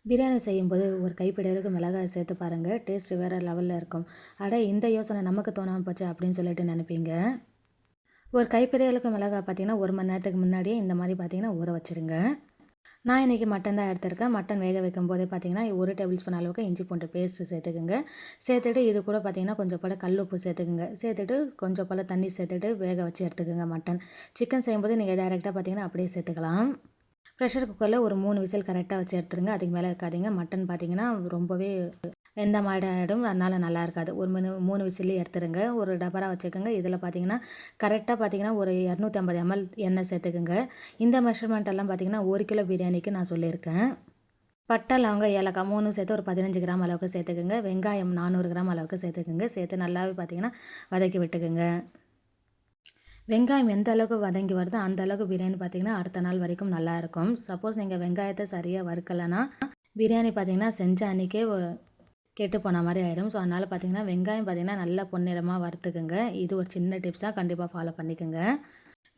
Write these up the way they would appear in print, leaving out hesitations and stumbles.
பிரியாணி செய்யும்போது ஒரு கைப்பிடி அளவுக்கு மிளகாய் சேர்த்து பாருங்கள், டேஸ்ட் வேறு லெவலில் இருக்கும். அட இந்த யோசனை நமக்கு தோணாமல் போச்சு அப்படின்னு சொல்லிட்டு நினைப்பீங்க. ஒரு கைப்பிடி அளவுக்கு மிளகாய் பார்த்தீங்கன்னா 1 மணி நேரத்துக்கு முன்னாடியே இந்த மாதிரி பார்த்தீங்கன்னா ஊற வச்சுருங்க. நான் இன்றைக்கி மட்டன் தான் எடுத்திருக்கேன். மட்டன் வேக வைக்கும் போதே பார்த்தீங்கன்னா 1 டேபிள் ஸ்பூன் அளவுக்கு இஞ்சி பூண்டு பேஸ்ட்டு சேர்த்துக்குங்க. சேர்த்துட்டு இது கூட பார்த்தீங்கன்னா கொஞ்சம் போல் கல் உப்பு சேர்த்துக்குங்க. சேர்த்துட்டு கொஞ்சம் போல் தண்ணி சேர்த்துட்டு வேக வச்சு எடுத்துக்கோங்க மட்டன். சிக்கன் செய்யும்போது நீங்கள் டைரெக்டாக பார்த்தீங்கன்னா அப்படியே சேர்த்துக்கலாம். ப்ரெஷர் குக்கரில் ஒரு 3 விசில் கரெக்டாக வச்சு எடுத்துருங்க. அதுக்கு மேலே இருக்காதீங்க. மட்டன் பார்த்தீங்கன்னா ரொம்பவே வெந்த மாதிரி ஆகிடும். அதனால் நல்லா இருக்காது. ஒரு 3 விசிலே எடுத்துருங்க. ஒரு டபரா வச்சுக்கோங்க. இதில் பார்த்தீங்கன்னா கரெக்டாக பார்த்தீங்கன்னா ஒரு 250 ml எண்ணெய் சேர்த்துக்குங்க. இந்த மெஷர்மெண்ட் எல்லாம் பார்த்தீங்கன்னா 1 கிலோ பிரியாணிக்கு நான் சொல்லியிருக்கேன். பட்டை, லவங்கம், ஏலக்காய் 3 சேர்த்து ஒரு 15 கிராம் அளவுக்கு சேர்த்துக்குங்க. வெங்காயம் 400 கிராம் அளவுக்கு சேர்த்துக்குங்க. சேர்த்து நல்லாவே பார்த்தீங்கன்னா வதக்கி விட்டுக்குங்க. வெங்காயம் எந்த அளவுக்கு வதங்கி வருதோ அந்த அளவுக்கு பிரியாணி பார்த்தீங்கன்னா அடுத்த நாள் வரைக்கும் நல்லாயிருக்கும். சப்போஸ் நீங்கள் வெங்காயத்தை சரியாக வறுக்கலைன்னா பிரியாணி பார்த்தீங்கன்னா செஞ்ச அன்றைக்கே கெட்டு போன மாதிரி ஆகிடும். ஸோ அதனால் பார்த்தீங்கன்னா வெங்காயம் பார்த்தீங்கன்னா நல்லா பொன்னிறமாக வறுத்துக்குங்க. இது ஒரு சின்ன டிப்ஸாக கண்டிப்பாக ஃபாலோ பண்ணிக்கோங்க.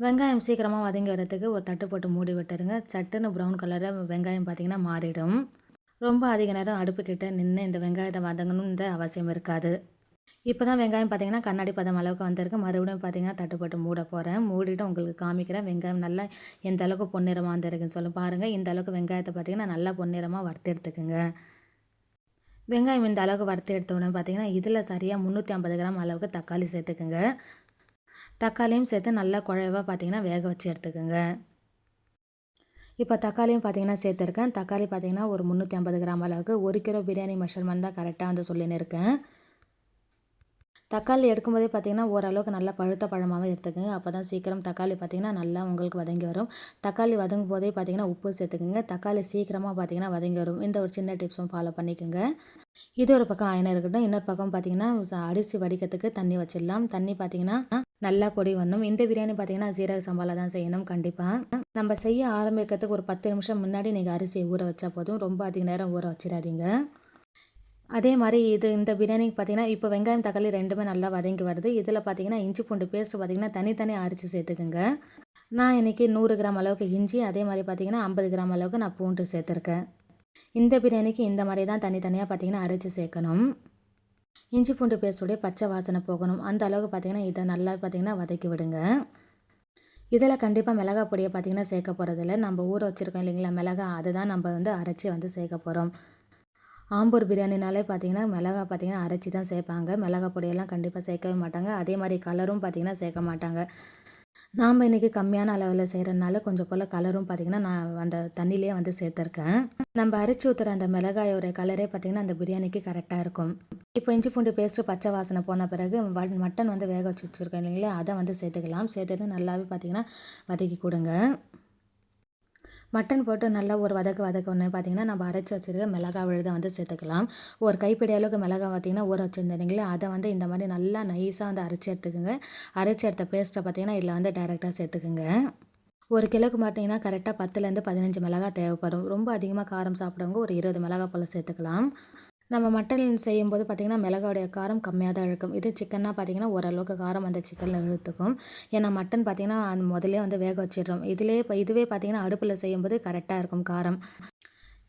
வெங்காயம் சீக்கிரமாக வதங்கி வரத்துக்கு ஒரு தட்டு போட்டு மூடி விட்டுருங்க. சட்டுன்னு ப்ரௌன் கலரில் வெங்காயம் பார்த்தீங்கன்னா மாறிடும். ரொம்ப அதிக நேரம் அடுப்புக்கிட்ட நின்று இந்த வெங்காயத்தை வதங்கணுன்ற அவசியம் இருக்காது. இப்போ தான் வெங்காயம் பார்த்தீங்கன்னா கண்ணாடி பதம் அளவுக்கு வந்திருக்கு. மறுபடியும் பார்த்தீங்கன்னா தட்டுப்பட்டு மூட போகிறேன். மூடிட்டு உங்களுக்கு காமிக்கிறேன் வெங்காயம் நல்லா எந்த அளவுக்கு பொன்னிறமாக வந்திருக்குன்னு சொல்லி பாருங்கள். இந்த அளவுக்கு வெங்காயத்தை பார்த்தீங்கன்னா நல்லா பொன்னிறமாக வறுத்து எடுத்துக்குங்க. வெங்காயம் இந்த அளவுக்கு வறுத்து எடுத்தோடனே பார்த்தீங்கன்னா இதில் சரியாக 350 கிராம் அளவுக்கு தக்காளி சேர்த்துக்குங்க. தக்காளியும் சேர்த்து நல்லா குழைவாக பார்த்தீங்கன்னா வேக வச்சு எடுத்துக்குங்க. இப்போ தக்காளியும் பார்த்தீங்கன்னா சேர்த்துருக்கேன். தக்காளி பார்த்தீங்கன்னா ஒரு 350 கிராம் அளவுக்கு 1 கிலோ பிரியாணி மெஷர்மெண்ட் தான் கரெக்டாக வந்து சொல்லின்னு இருக்கேன். தக்காளி எடுக்கும்போதே பார்த்தீங்கன்னா ஓரளவுக்கு நல்லா பழுத்த பழமாகவே எடுத்துக்கோங்க. அப்போ தான் சீக்கிரம் தக்காளி பார்த்தீங்கன்னா நல்லா உங்களுக்கு வதங்கி வரும். தக்காளி வதங்கும் போதே பார்த்தீங்கன்னா உப்பு சேர்த்துக்குங்க. தக்காளி சீக்கிரமாக பார்த்தீங்கன்னா வதங்கி வரும். இந்த ஒரு சின்ன டிப்ஸும் ஃபாலோ பண்ணிக்கோங்க. இது ஒரு பக்கம் ஆயினம் இருக்கட்டும். இன்னொரு பக்கம் பார்த்தீங்கன்னா அரிசி வடிக்கிறதுக்கு தண்ணி வச்சிடலாம். தண்ணி பார்த்தீங்கன்னா நல்லா கொதி வரணும். இந்த பிரியாணி பார்த்தீங்கன்னா ஜீரக சம்பாவில் தான் செய்யணும் கண்டிப்பாக. நம்ம செய்ய ஆரம்பிக்கிறதுக்கு ஒரு 10 நிமிஷம் முன்னாடி நீங்கள் அரிசியை ஊற வச்சா போதும். ரொம்ப அதிக நேரம் ஊற வச்சிடாதீங்க. அதே மாதிரி இந்த பிரியாணிக்கு பார்த்தீங்கன்னா இப்போ வெங்காயம் தக்காளி ரெண்டுமே நல்லா வதங்கி வருது. இதில் பார்த்தீங்கன்னா இஞ்சி பூண்டு பேஸ்ட் பார்த்தீங்கன்னா தனித்தனியாக அரைச்சி சேர்த்துக்குங்க. நான் இன்றைக்கி 100 கிராம் அளவுக்கு இஞ்சி, அதே மாதிரி பார்த்தீங்கன்னா 50 கிராம் அளவுக்கு நான் பூண்டு சேர்த்துருக்கேன். இந்த பிரியாணிக்கு இந்த மாதிரி தான் தனித்தனியாக பார்த்தீங்கன்னா அரைச்சி சேர்க்கணும். இஞ்சி பூண்டு பேஸ்ட்டோடைய பச்சை வாசனை போகணும். அந்த அளவுக்கு பார்த்தீங்கன்னா இதை நல்லா பார்த்தீங்கன்னா வதக்கி விடுங்க. இதில் கண்டிப்பாக மிளகாய் பொடியை பார்த்தீங்கன்னா சேர்க்க போகிறதில்ல. நம்ம ஊற வச்சுருக்கோம் இல்லைங்களா மிளகாய், அதை தான் நம்ம வந்து அரைச்சி வந்து சேர்க்க போகிறோம். ஆம்பூர் பிரியாணினாலே பார்த்தீங்கன்னா மிளகா பார்த்தீங்கன்னா அரைச்சி தான் சேர்ப்பாங்க. மிளகா பொடியெல்லாம் கண்டிப்பாக சேர்க்கவே மாட்டாங்க. அதே மாதிரி கலரும் பார்த்தீங்கன்னா சேர்க்க மாட்டாங்க. நாம் இன்றைக்கி கம்மியான அளவில் செய்கிறதுனால கொஞ்சம் போல் கலரும் பார்த்தீங்கன்னா நான் அந்த தண்ணியிலே வந்து சேர்த்துருக்கேன். நம்ம அரைச்சி ஊற்றுற அந்த மிளகாயோட கலரே பார்த்தீங்கன்னா அந்த பிரியாணிக்கு கரெக்டாக இருக்கும். இப்போ இஞ்சி பூண்டு பேஸ்ட்டு பச்சை வாசனை போன பிறகு மட்டன் வந்து வேக வச்சு வச்சுருக்கேன் இல்லைங்களா, அதை வந்து சேர்த்துக்கலாம். சேர்த்துட்டு நல்லாவே பார்த்தீங்கன்னா வதக்கி கொடுங்க. மட்டன் போட்டு நல்லா ஒரு வதக்கணுன்னே பார்த்தீங்கன்னா நம்ம அரைச்சி வச்சுருக்க மிளகாய் விழுதை வந்து சேர்த்துக்கலாம். ஒரு கைப்பிடி அளவுக்கு மிளகாய் பார்த்தீங்கன்னா ஊற வச்சுருந்தீங்களே, அதை வந்து இந்த மாதிரி நல்லா நைஸாக வந்து அரைச்சி எடுத்துக்கோங்க. அரைச்சி எடுத்த பேஸ்ட்டை பார்த்தீங்கன்னா இதில் வந்து டைரெக்டாக சேர்த்துக்குங்க. ஒரு கிலோக்கு பார்த்தீங்கன்னா கரெக்டாக 10லேருந்து 15 மிளகாய் தேவைப்படும். ரொம்ப அதிகமாக காரம் சாப்பிட்றவங்க ஒரு 20 மிளகாய் போல் சேர்த்துக்கலாம். நம்ம மட்டன் செய்யும்போது பார்த்திங்கன்னா மிளகாவுடைய காரம் கம்மியாக தான் இழுக்கும். இது சிக்கன்னா பார்த்திங்கன்னா ஓரளவுக்கு காரம் அந்த சிக்கனில் இழுத்துக்கும். ஏன்னா மட்டன் பார்த்திங்கன்னா முதல்லே வந்து வேக வச்சிடுறோம். இதுவே பார்த்திங்கன்னா அடுப்பில் செய்யும்போது கரெக்டாக இருக்கும் காரம்.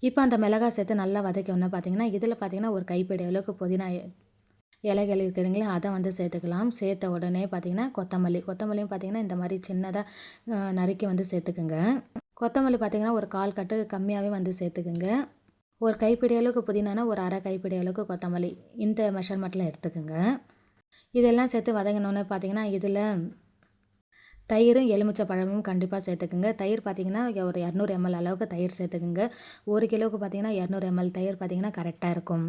இப்போ அந்த மிளகாய் சேர்த்து நல்லா வதக்கணும்னா பார்த்திங்கன்னா இதில் பார்த்திங்கன்னா ஒரு கைப்பிடி அளவுக்கு புதினா இலைகள் இருக்குதுங்களா, அதை வந்து சேர்த்துக்கலாம். சேர்த்த உடனே பார்த்திங்கன்னா கொத்தமல்லியும் பார்த்திங்கன்னா இந்த மாதிரி சின்னதாக நறுக்கி வந்து சேர்த்துக்குங்க. கொத்தமல்லி பார்த்திங்கன்னா ஒரு 1/4 கட்டு கம்மியாகவே வந்து சேர்த்துக்குங்க. ஒரு கைப்பிடி அளவுக்கு புதினானா ஒரு அரை கைப்பிடி அளவுக்கு கொத்தமல்லி, இந்த மெஷர்மெண்ட்டில் எடுத்துக்கோங்க. இதெல்லாம் சேர்த்து வதங்கினோன்னே பார்த்தீங்கன்னா இதில் தயிரும் எலுமிச்சை பழமும் கண்டிப்பாக சேர்த்துக்குங்க. தயிர் பார்த்திங்கன்னா ஒரு 200 ml அளவுக்கு தயிர் சேர்த்துக்குங்க. 1 கிலோவுக்கு பார்த்திங்கன்னா 200 ml தயிர் பார்த்திங்கன்னா கரெக்டாக இருக்கும்.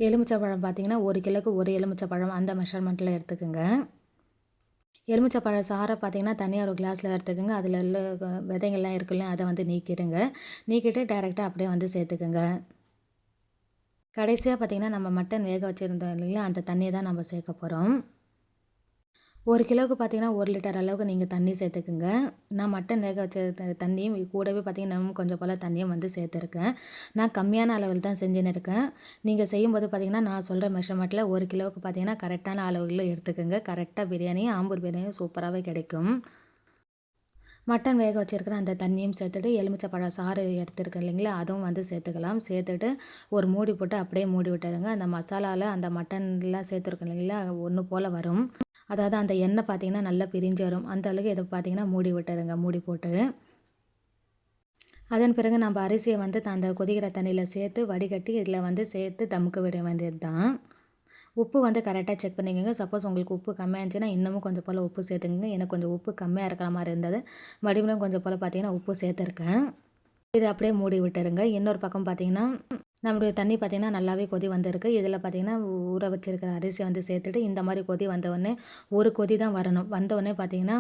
எலுமிச்சை பழம் பார்த்திங்கன்னா 1 கிலோவுக்கு 1 எலுமிச்சை பழம் அந்த மெஷர்மெண்ட்டில் எடுத்துக்கோங்க. எலுமிச்சை பழ சாறை பார்த்திங்கன்னா தனியாக ஒரு கிளாஸில் எடுத்துக்கோங்க. அதில் உள்ள விதைங்கள்லாம் இருக்குல்ல, அதை வந்து நீக்கிட்டு டைரெக்டாக அப்படியே வந்து சேர்த்துக்குங்க. கடைசியாக பார்த்திங்கன்னா நம்ம மட்டன் வேக வச்சுருந்தோம் இல்லைங்களா, அந்த தண்ணியை தான் நம்ம சேர்க்க போகிறோம். 1 கிலோவுக்கு பார்த்திங்கன்னா 1 லிட்டர் அளவுக்கு நீங்கள் தண்ணி சேர்த்துக்குங்க. நான் மட்டன் வேக வச்ச தண்ணியும் கூடவே பார்த்திங்கன்னா இன்னும் கொஞ்சம் போல் தண்ணியும் வந்து சேர்த்துருக்கேன். நான் கம்மியான அளவில் தான் செஞ்சுன்னு இருக்கேன். நீங்கள் செய்யும்போது பார்த்திங்கன்னா நான் சொல்கிற மெஷர்மெண்ட்டில் 1 கிலோவுக்கு பார்த்திங்கன்னா கரெக்டான அளவுகளில் எடுத்துக்கோங்க. கரெக்டாக ஆம்பூர் பிரியாணியும் சூப்பராகவே கிடைக்கும். மட்டன் வேக வச்சிருக்கிற அந்த தண்ணியும் சேர்த்துட்டு, எலுமிச்சப்பழம் சாறு எடுத்துருக்கேன் இல்லைங்களா, அதுவும் வந்து சேர்த்துக்கலாம். சேர்த்துட்டு ஒரு மூடி போட்டு அப்படியே மூடி விட்டுருங்க. அந்த மசாலால அந்த மட்டன்லாம் சேர்த்துருக்கோம் இல்லைங்களா, ஒண்ணு போல வரும். அதாவது அந்த எண்ணெய் பார்த்தீங்கன்னா நல்லா பிரிஞ்சு வரும். அந்த அளவுக்கு இத பார்த்தீங்கன்னா மூடி விட்டுருங்க, மூடி போட்டு. அதன் பிறகு நம்ம அரிசிய வந்து அந்த கொதிக்கிற தண்ணியில சேர்த்து வடிகட்டி இதில வந்து சேர்த்து தம்முக்கு விட வேண்டியது தான். உப்பு வந்து கரெக்ட்டா செக் பண்ணிக்கோங்க. சப்போஸ் உங்களுக்கு உப்பு கம்மியா இருந்துச்சுன்னா, இன்னமும் கொஞ்சம் போல உப்பு சேர்த்துக்கங்க. எனக்கு கொஞ்சம் உப்பு கம்மியா இருக்கிற மாரி இருந்தது. மறுபடியும் கொஞ்சம் போல பார்த்தீங்கன்னா, உப்பு சேர்த்துருக்கேன். இத அப்படியே மூடி விட்டுருங்க. இன்னொரு பக்கம் பார்த்தீங்கன்னா, நம்மளுடைய தண்ணி பார்த்தீங்கன்னா, நல்லாவே கொதி வந்திருக்கு. இதில பார்த்தீங்கன்னா, ஊற வச்சிருக்கிற அரிசிய வந்து சேர்த்துட்டு, இந்த மாரி கொதி வந்தவுடனே, ஒரு கொதி தான் வரணும். வந்தவுடனே பார்த்தீங்கன்னா,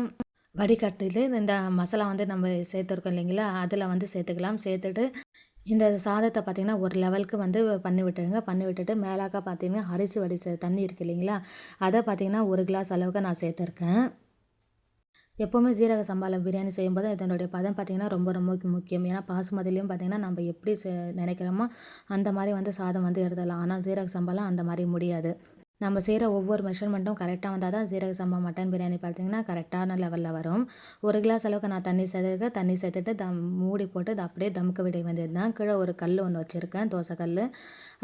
வடிகட்டிட்டு இந்த மசாலா வந்து நம்ம சேர்த்துருக்கோம் இல்லைங்களா, அதில வந்து சேர்த்துக்கலாம். சேர்த்துட்டு இந்த சாதத்த பார்த்தீங்கன்னா, ஒரு லெவலுக்கு வந்து பண்ணி விட்டுருங்க. பண்ணி விட்டுட்டு மேலாக்க பார்த்தீங்கன்னா, அரிசி வடிச்ச தண்ணி இருக்கு இல்லைங்களா, அத பார்த்தீங்கன்னா 1 கிளாஸ் அளவுக்கு நான் சேர்த்துருக்கேன். எப்பவுமே ஜீரக சம்பால பிரியாணி செய்யும்போது இதனுடைய பதம் பார்த்தீங்கன்னா, ரொம்ப ரொம்ப முக்கியம். ஏன்னா பாசுமதியிலயும் பார்த்தீங்கன்னா, நம்ம எப்படி நினைக்கிறோமோ அந்த மாரி வந்து சாதம் வந்து எடுத்துடலாம். ஆனா ஜீரக சம்பால அந்த மாரி முடியாது. நம்ம செய்ற ஒவ்வொரு மெஷர்மெண்ட்டும் கரெக்ட்டா வந்தா தான் ஜீரக சம்பா மட்டன் பிரியாணி பார்த்தீங்கன்னா, கரெக்ட்டான லெவல்ல வரும். 1 கிளாஸ் அளவுக்கு நான் தண்ணி சேர்த்துருக்கேன். தண்ணி சேர்த்துட்டு மூடி போட்டு அத அப்படியே தம்க்கு விட வேண்டியது தான். கீழ ஒரு கல் ஒண்ணு வச்சிருக்கேன், தோசை கல்லு.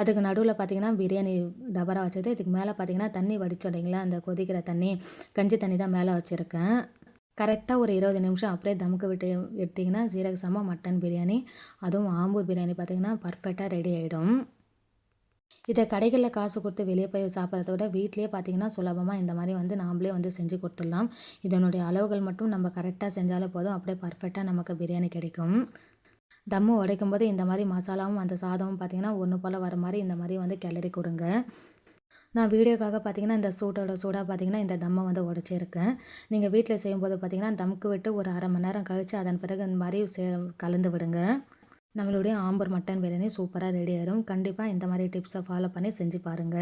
அதுக்கு நடுவுல பார்த்தீங்கன்னா, பிரியாணி டபரா வச்சது. இதுக்கு மேல பார்த்தீங்கன்னா, தண்ணி வடிச்சோம் இல்லைங்களா, அந்த கொதிக்கிற தண்ணி, கஞ்சி தண்ணி தான் மேல வச்சிருக்கேன். கரெக்ட்டா ஒரு 20 நிமிஷம் அப்படியே தம்க்கு விட்டு எடுத்தீங்கன்னா, ஜீரக சம்பா மட்டன் பிரியாணி, அதுவும் ஆம்பூர் பிரியாணி பார்த்தீங்கன்னா, பர்ஃபெக்ட்டா ரெடி ஆயிடும். இத கடைகள்ல காசு குடுத்து வெளிய போய் சாப்பிடுறத விட, வீட்லயே பார்த்தீங்கன்னா, சுலபமா இந்த மாரி வந்து நாமளே வந்து செஞ்சு குடுத்துடலாம். இதனுடைய அளவுகள் மட்டும் நம்ம கரெக்ட்டா செஞ்சாலே போதும். அப்படியே பர்ஃபெக்ட்டா நமக்கு பிரியாணி கிடைக்கும். தம்மு உடைக்கும்போது இந்த மாரி மசாலாவும், அந்த சாதமும் பார்த்தீங்கன்னா, ஒண்ணு போல வர மாரி இந்த மாரி வந்து கிளறி குடுங்க. நான் வீடியோக்காக பார்த்தீங்கன்னா, இந்த சூட்டோட சூடா பார்த்தீங்கன்னா, இந்த தம்ம வந்து உடைச்சிருக்கேன். நீங்க வீட்ல செய்யும்போது பார்த்தீங்கன்னா, தம்க்கு விட்டு ஒரு 1/2 மணி நேரம் கழிச்சு, அதன் பிறகு இந்த மாரி கலந்து விடுங்க. நம்மளுடைய ஆம்பூர் மட்டன் பிரியாணி சூப்பரா ரெடி ஆயிரும். கண்டிப்பா இந்த மாரி டிப்ஸ ஃபாலோ பண்ணி செஞ்சு பாருங்க.